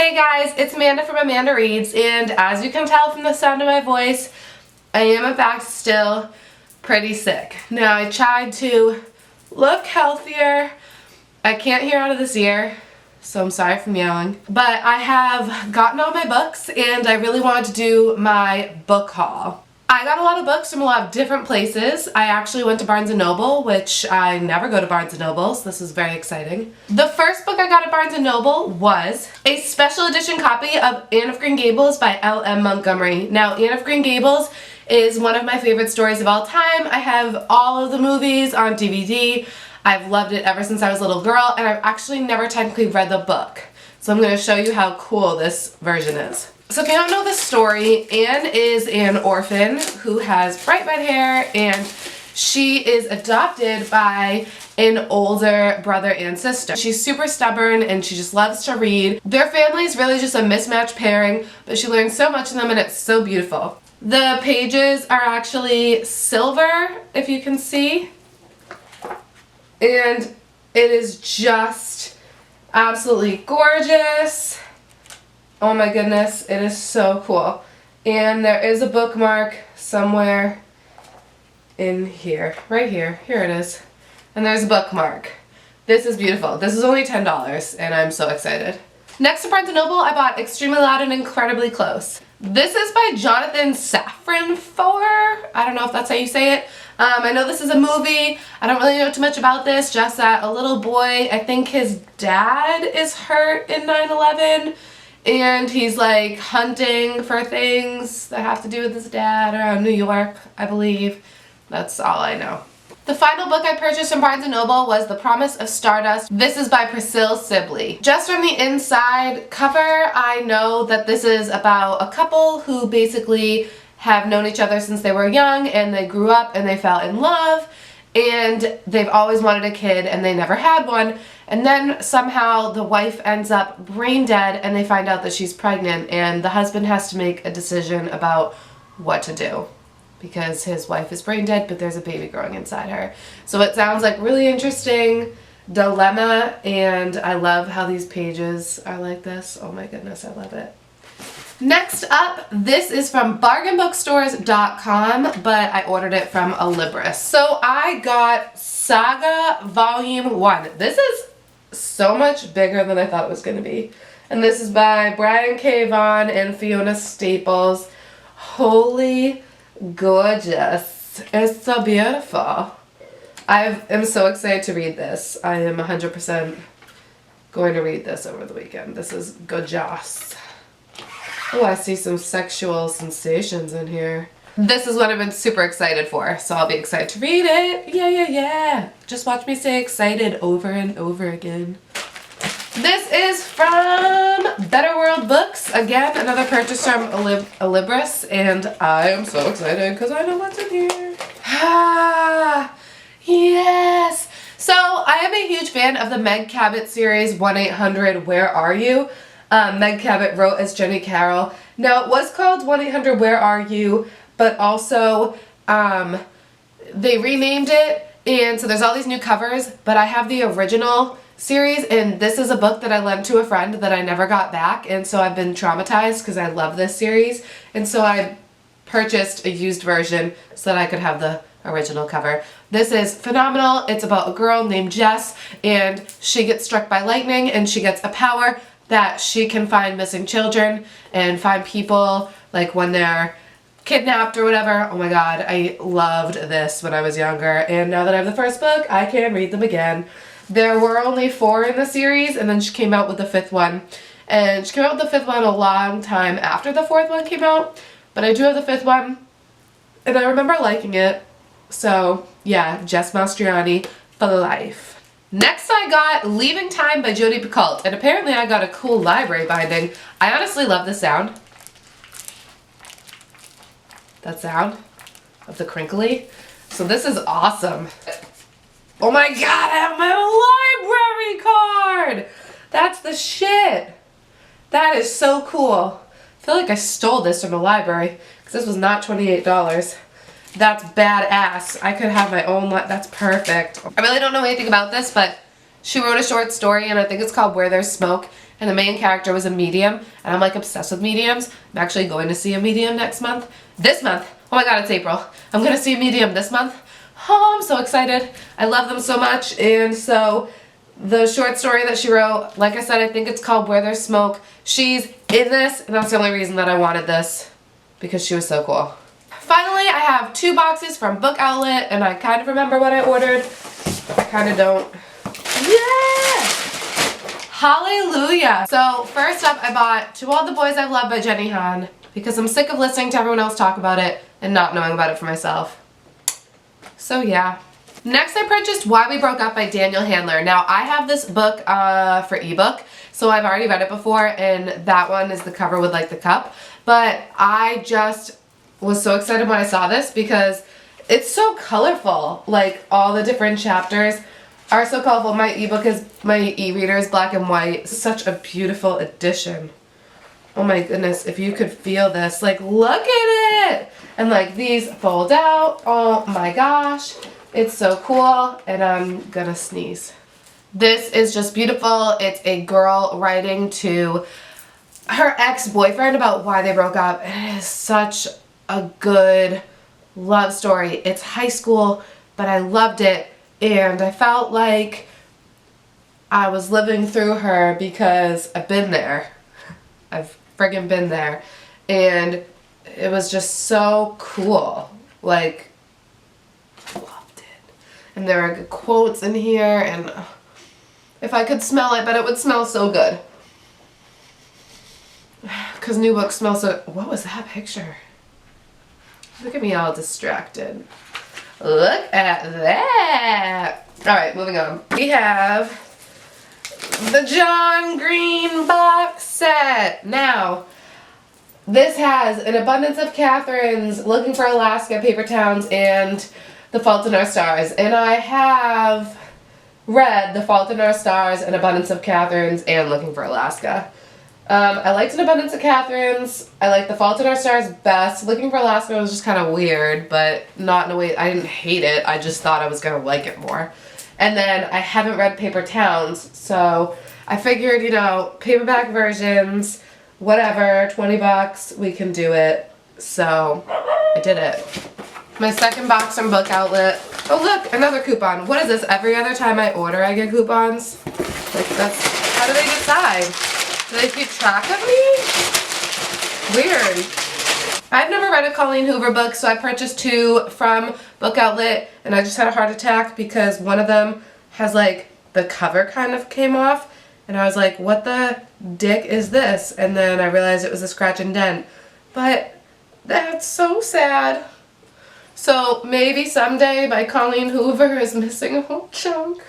Hey guys, it's Amanda from AmandaReads, and as you can tell from the sound of my voice, I am in fact still pretty sick. Now I tried to look healthier. I can't hear out of this ear, so I'm sorry for yelling. But I have gotten all my books and I really wanted to do my book haul. I got a lot of books from a lot of different places. I actually went to Barnes & Noble, which I never go to Barnes & Noble, so this is very exciting. The first book I got at Barnes & Noble was a special edition copy of Anne of Green Gables by L.M. Montgomery. Now, Anne of Green Gables is one of my favorite stories of all time. I have all of the movies on DVD. I've loved it ever since I was a little girl, and I've actually never technically read the book. So I'm going to show you how cool this version is. So if you don't know the story, Anne is an orphan who has bright red hair, and she is adopted by an older brother and sister. She's super stubborn and she just loves to read. Their family is really just a mismatched pairing, but she learns so much from them and it's so beautiful. The pages are actually silver, if you can see, and it is just absolutely gorgeous. Oh my goodness, it is so cool. And there is a bookmark somewhere in here. Right here. Here it is. And there's a bookmark. This is beautiful. This is only $10 and I'm so excited. Next to Barnes & Noble, I bought Extremely Loud and Incredibly Close. This is by Jonathan Safran Foer. I don't know if that's how you say it. I know this is a movie. I don't really know too much about this, just that a little boy, I think his dad is hurt in 9/11. And he's like hunting for things that have to do with his dad around New York, I believe. That's all I know. The final book I purchased from Barnes & Noble was The Promise of Stardust. This is by Priscilla Sibley. Just from the inside cover, I know that this is about a couple who basically have known each other since they were young, and they grew up and they fell in love, and they've always wanted a kid and they never had one. And then somehow the wife ends up brain dead and they find out that she's pregnant, and the husband has to make a decision about what to do because his wife is brain dead but there's a baby growing inside her. So it sounds like really interesting dilemma, and I love how these pages are like this. Oh my goodness, I love it. Next up, this is from bargainbookstores.com, but I ordered it from Alibis. So I got Saga Volume 1. This is so much bigger than I thought it was going to be. And this is by Brian K. Vaughan and Fiona Staples. Holy gorgeous. It's so beautiful. I am so excited to read this. I am 100% going to read this over the weekend. This is gorgeous. Oh, I see some sexual sensations in here. This is what I've been super excited for, so I'll be excited to read it. Yeah. Just watch me say excited over and over again. This is from Better World Books. Again, another purchase from Alibis, and I am so excited because I know what's in here. Ah, yes! So, I am a huge fan of the Meg Cabot series, 1-800 Where Are You? Meg Cabot wrote as Jenny Carroll. Now, it was called 1-800 Where Are You? But also, they renamed it, and so there's all these new covers, but I have the original series, and this is a book that I lent to a friend that I never got back, and so I've been traumatized because I love this series, and so I purchased a used version so that I could have the original cover. This is phenomenal. It's about a girl named Jess, and she gets struck by lightning, and she gets a power that she can find missing children and find people, like when they're kidnapped or whatever. Oh my god, I loved this when I was younger, and now that I have the first book, I can read them again. There were only 4 in the series, and then she came out with the 5th one. And she came out with the 5th one a long time after the 4th one came out, but I do have the 5th one, and I remember liking it. So, yeah, Jess Mastriani for life. Next I got Leaving Time by Jodi Picoult, and apparently I got a cool library binding. I honestly love the sound. That sound of the crinkly. So this is awesome. Oh my god, I have my library card! That's the shit! That is so cool. I feel like I stole this from a library, because this was not $28. That's badass. I could have my own that's perfect. I really don't know anything about this, but she wrote a short story, and I think it's called Where There's Smoke, and the main character was a medium, and I'm like obsessed with mediums. I'm actually going to see a medium next month. This month. Oh my god, it's April. I'm going to see a medium this month. Oh, I'm so excited. I love them so much. And so the short story that she wrote, like I said, I think it's called Where There's Smoke. She's in this, and that's the only reason that I wanted this, because she was so cool. Finally, I have 2 boxes from BookOutlet, and I kind of remember what I ordered. I kind of don't. Yeah! Hallelujah! So, first up, I bought To All the Boys I've Loved by Jenny Han, because I'm sick of listening to everyone else talk about it and not knowing about it for myself. So, yeah. Next, I purchased Why We Broke Up by Daniel Handler. Now, I have this book for ebook, so I've already read it before, and that one is the cover with, like, the cup. But I just was so excited when I saw this because it's so colorful. Like, all the different chapters are so colorful. My ebook is, my e-reader is black and white. Such a beautiful edition. Oh my goodness, if you could feel this. Like, look at it! And, like, these fold out. Oh my gosh. It's so cool, and I'm gonna sneeze. This is just beautiful. It's a girl writing to her ex-boyfriend about why they broke up. It is such a good love story. It's high school, but I loved it, and I felt like I was living through her because I've been there. I've friggin' been there, and it was just so cool. Like, loved it. And there are quotes in here, and if I could smell it, but it would smell so good. Because new books smell so... What was that picture? Look at me all distracted. Look at that! Alright, moving on. We have the John Green box set. Now, this has An Abundance of Catherines, Looking for Alaska, Paper Towns, and The Fault in Our Stars. And I have read The Fault in Our Stars, An Abundance of Catherines, and Looking for Alaska. I liked An Abundance of Catherines. I liked The Fault in Our Stars best. Looking for Alaska was just kind of weird, but not in a way, I didn't hate it. I just thought I was going to like it more. And then I haven't read Paper Towns, so I figured, you know, paperback versions, whatever, 20 bucks, we can do it. So I did it. My second box from BookOutlet. Oh look, another coupon. What is this? Every other time I order I get coupons? Like, that's, how do they decide? Do they keep track of me? Weird. I've never read a Colleen Hoover book, so I purchased 2 from BookOutlet, and I just had a heart attack because one of them has, like, the cover kind of came off, and I was like, what the dick is this? And then I realized it was a scratch and dent. But that's so sad. So maybe someday my Colleen Hoover is missing a whole chunk.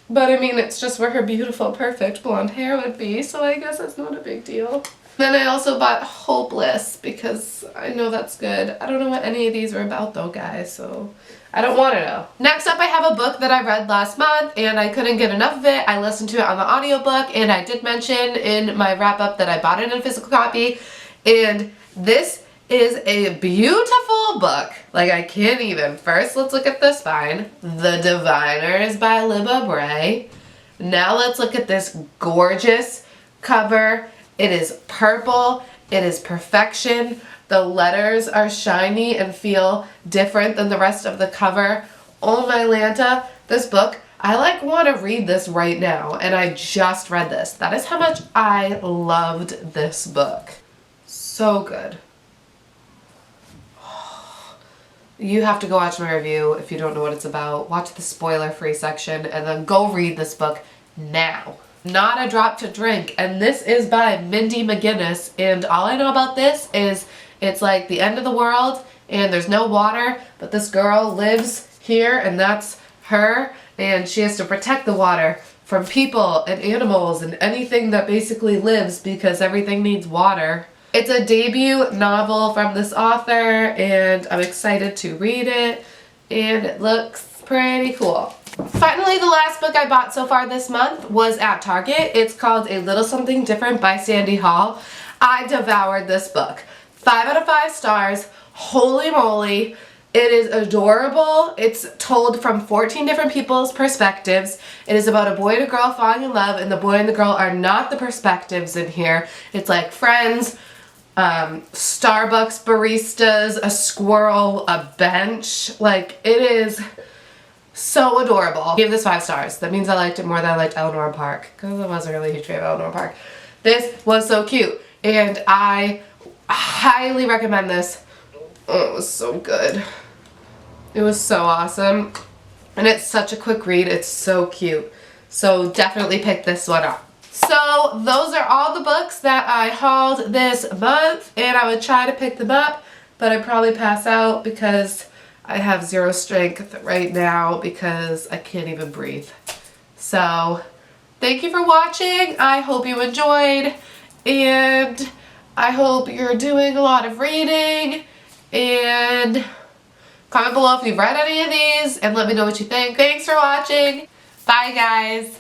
But I mean, it's just where her beautiful, perfect blonde hair would be, so I guess it's not a big deal. Then I also bought Hopeless because I know that's good. I don't know what any of these are about though, guys, so I don't want to know. Next up, I have a book that I read last month and I couldn't get enough of it. I listened to it on the audiobook, and I did mention in my wrap-up that I bought it in a physical copy, and this is a beautiful book. Like, I can't even. First, let's look at the spine. The Diviners by Libba Bray. Now let's look at this gorgeous cover. It is purple. It is perfection. The letters are shiny and feel different than the rest of the cover. Oh my Lanta, this book, I like want to read this right now, and I just read this. That is how much I loved this book. So good. You have to go watch my review if you don't know what it's about. Watch the spoiler-free section and then go read this book now. Not a Drop to Drink, and this is by Mindy McGinnis, and all I know about this is it's like the end of the world and there's no water, but this girl lives here and that's her, and she has to protect the water from people and animals and anything that basically lives because everything needs water. It's a debut novel from this author, and I'm excited to read it, and it looks pretty cool. Finally, the last book I bought so far this month was at Target. It's called A Little Something Different by Sandy Hall. I devoured this book. 5 out of 5 stars. Holy moly. It is adorable. It's told from 14 different people's perspectives. It is about a boy and a girl falling in love, and the boy and the girl are not the perspectives in here. It's like friends, Starbucks baristas, a squirrel, a bench. Like, it is so adorable. I gave this 5 stars. That means I liked it more than I liked Eleanor Park, because I wasn't really a huge fan of Eleanor Park. This was so cute, and I highly recommend this. Oh, it was so good. It was so awesome. And it's such a quick read. It's so cute. So definitely pick this one up. So those are all the books that I hauled this month, and I would try to pick them up, but I'd probably pass out because I have zero strength right now because I can't even breathe. So thank you for watching. I hope you enjoyed, and I hope you're doing a lot of reading. And comment below if you've read any of these and let me know what you think. Thanks for watching. Bye, guys.